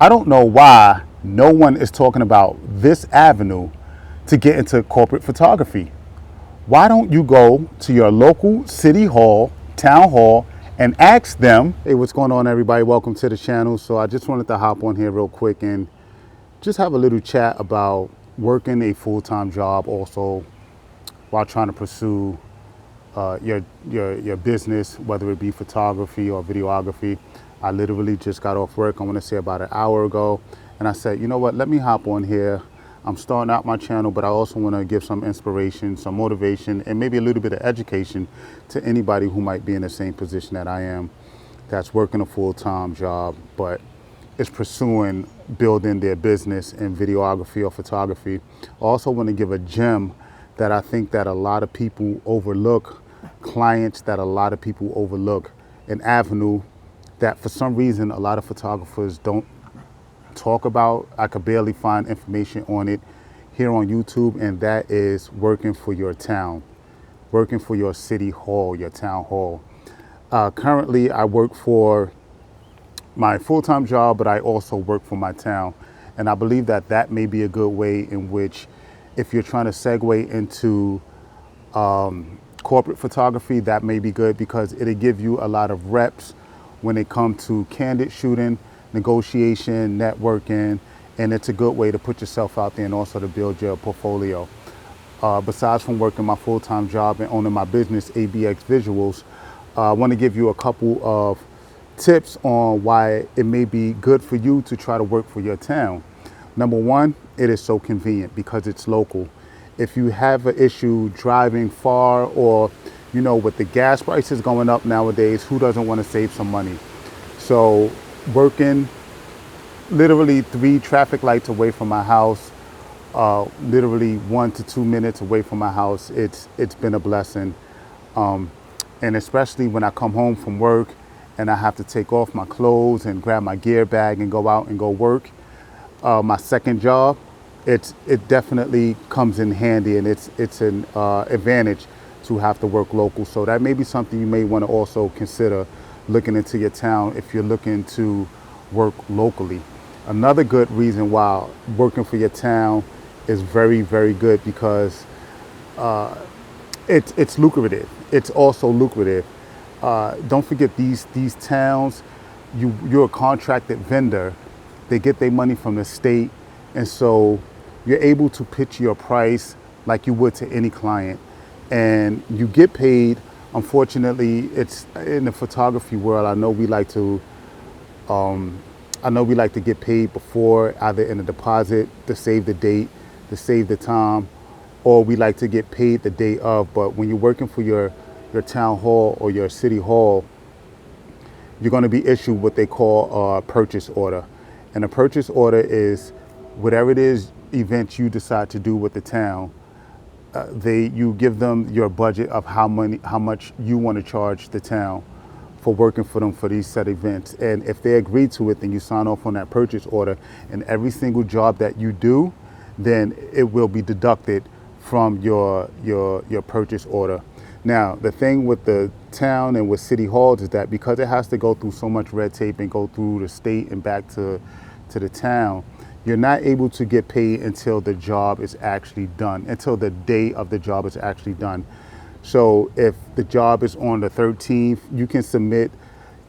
I don't know why no one is talking about this avenue to get into corporate photography. Why don't you go to your local city hall, town hall, and ask them, hey, what's going on, everybody? Welcome to the channel. So I just wanted to hop on here real quick and just have a little chat about working a full-time job also while trying to pursue your business, whether it be photography or videography. I literally just got off work, I want to say about an hour ago, and I said, you know what, let me hop on here. I'm starting out my channel, but I also want to give some inspiration, some motivation, and maybe a little bit of education to anybody who might be in the same position that I am, that's working a full-time job, but is pursuing building their business in videography or photography. I also want to give a gem that I think that a lot of people overlook, clients that a lot of people overlook, an avenue that for some reason a lot of photographers don't talk about. I could barely find information on it here on YouTube, and that is working for your town, working for your city hall, your town hall. Currently, I work for my full-time job, but I also work for my town. And I believe that that may be a good way in which, if you're trying to segue into corporate photography, that may be good because it'll give you a lot of reps when it comes to candid shooting, negotiation, networking, and it's a good way to put yourself out there and also to build your portfolio. Besides from working my full-time job and owning my business, ABX Visuals, I want to give you a couple of tips on why it may be good for you to try to work for your town. Number one, it is so convenient because it's local. If you have an issue driving far, or with the gas prices going up nowadays, who doesn't want to save some money? So working literally 3 traffic lights away from my house, literally 1 to 2 minutes away from my house, it's been a blessing. And especially when I come home from work and I have to take off my clothes and grab my gear bag and go out and go work, my second job, it definitely comes in handy, and it's an advantage to have to work local. So that may be something you may want to also consider looking into your town if you're looking to work locally. Another good reason why working for your town is very, very good because it's lucrative. It's also lucrative. Don't forget these towns, you're a contracted vendor. They get their money from the state, and so you're able to pitch your price like you would to any client, and you get paid. Unfortunately, it's in the photography world. I know we like to get paid before, either in a deposit to save the date, to save the time, or we like to get paid the day of. But when you're working for your town hall or your city hall, you're going to be issued what they call a purchase order. And a purchase order is whatever it is event you decide to do with the town. You give them your budget of how much you want to charge the town for working for them for these set events. And if they agree to it, then you sign off on that purchase order. And every single job that you do, then it will be deducted from your purchase order. Now, the thing with the town and with city halls is that because it has to go through so much red tape and go through the state and back to the town, you're not able to get paid until the job is actually done, until the day of the job is actually done. So if the job is on the 13th, you can submit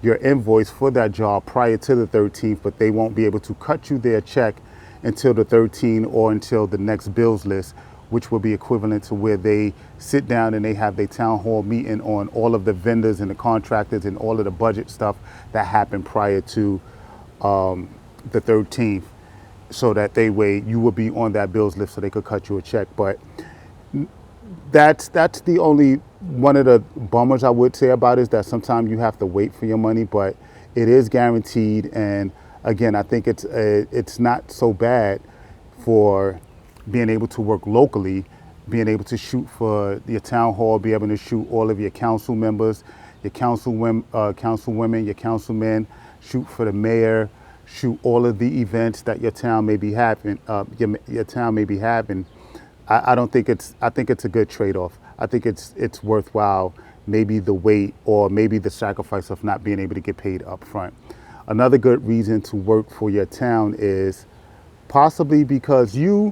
your invoice for that job prior to the 13th, but they won't be able to cut you their check until the 13th or until the next bills list, which will be equivalent to where they sit down and they have their town hall meeting on all of the vendors and the contractors and all of the budget stuff that happened prior to the 13th, so that you will be on that bills list so they could cut you a check. But that's the only one of the bummers I would say about it, is that sometimes you have to wait for your money, but it is guaranteed. And again, I think it's not so bad for being able to work locally, being able to shoot for your town hall, be able to shoot all of your council members, your councilwomen, your councilmen, shoot for the mayor, shoot all of the events that your town may be having. Your town may be having. I think it's a good trade-off. I think it's worthwhile. Maybe the wait, or maybe the sacrifice of not being able to get paid up front. Another good reason to work for your town is possibly because you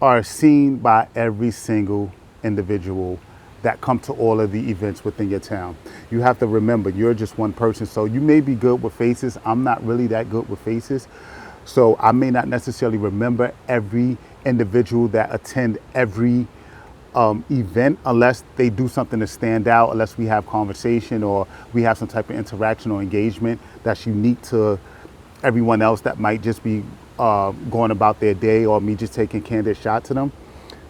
are seen by every single individual that come to all of the events within your town. You have to remember you're just one person, so you may be good with faces. I'm not really that good with faces, so I may not necessarily remember every individual that attend every event unless they do something to stand out, unless we have conversation or we have some type of interaction or engagement that's unique to everyone else that might just be going about their day, or me just taking candid shot to them.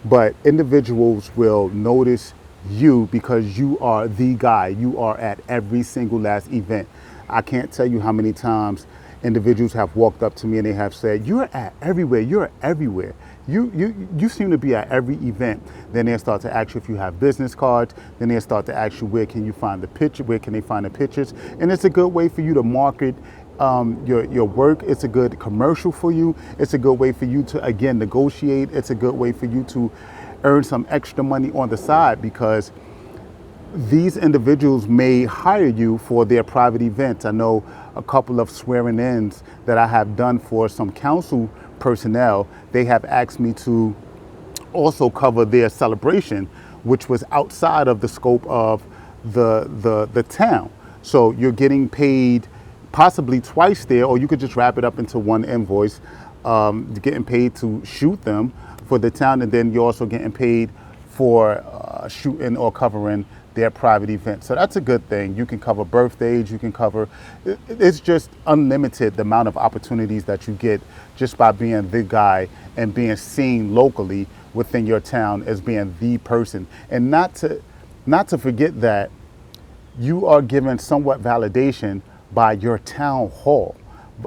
But individuals will notice you because you are the guy. You are at every single last event. I can't tell you how many times individuals have walked up to me and they have said, "You're at everywhere. You're everywhere. You seem to be at every event." Then they'll start to ask you if you have business cards. Then they'll start to ask you where can you find the picture, where can they find the pictures. And it's a good way for you to market your work. It's a good commercial for you. It's a good way for you to, again, negotiate. It's a good way for you to earn some extra money on the side, because these individuals may hire you for their private events. I know a couple of swearing ins that I have done for some council personnel. They have asked me to also cover their celebration, which was outside of the scope of the town. So you're getting paid possibly twice there, or you could just wrap it up into one invoice. You're getting paid to shoot them for the town, and then you're also getting paid for shooting or covering their private event. So that's a good thing. You can cover birthdays, you can cover, it's just unlimited the amount of opportunities that you get just by being the guy and being seen locally within your town as being the person. And not to forget that you are given somewhat validation by your town hall.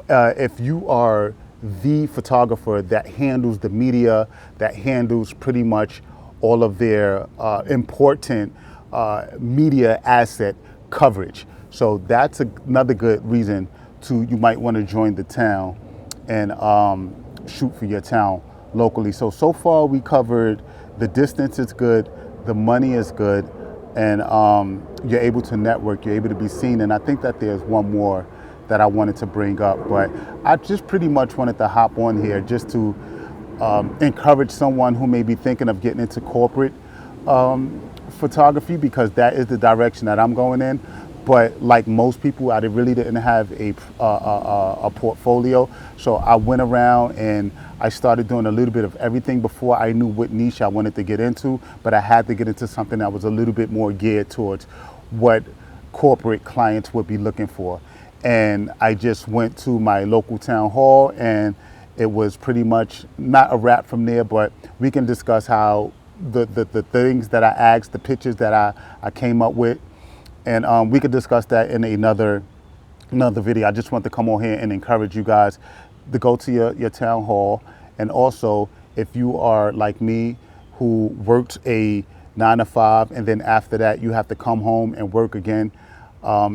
If you are the photographer that handles the media, that handles pretty much all of their important media asset coverage. So that's another good reason you might want to join the town and shoot for your town locally. So far we covered the distance is good, the money is good, and you're able to network, you're able to be seen. And I think that there's one more that I wanted to bring up, but I just pretty much wanted to hop on here just to encourage someone who may be thinking of getting into corporate photography, because that is the direction that I'm going in. But like most people, I really didn't have a portfolio. So I went around and I started doing a little bit of everything before I knew what niche I wanted to get into. But I had to get into something that was a little bit more geared towards what corporate clients would be looking for. And I just went to my local town hall, and it was pretty much not a wrap from there, but we can discuss how the things that I asked, the pictures that I came up with, and we could discuss that in another video. I just want to come on here and encourage you guys to go to your town hall. And also, if you are like me, who works a 9 to 5, and then after that you have to come home and work again,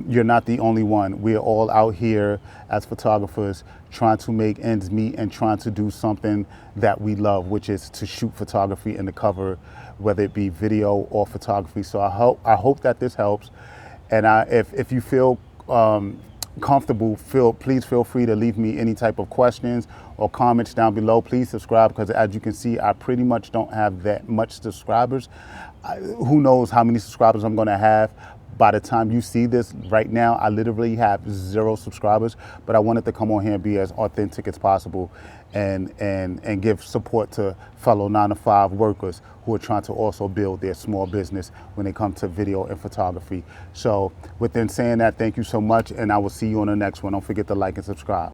you're not the only one. We're all out here as photographers trying to make ends meet and trying to do something that we love, which is to shoot photography and to cover, whether it be video or photography. So I hope that this helps. And if you feel comfortable, please feel free to leave me any type of questions or comments down below. Please subscribe, because as you can see, I pretty much don't have that much subscribers. Who knows how many subscribers I'm going to have by the time you see this. Right now, I literally have 0 subscribers, but I wanted to come on here and be as authentic as possible and give support to fellow 9 to 5 workers who are trying to also build their small business when it comes to video and photography. So within saying that, thank you so much, and I will see you on the next one. Don't forget to like and subscribe.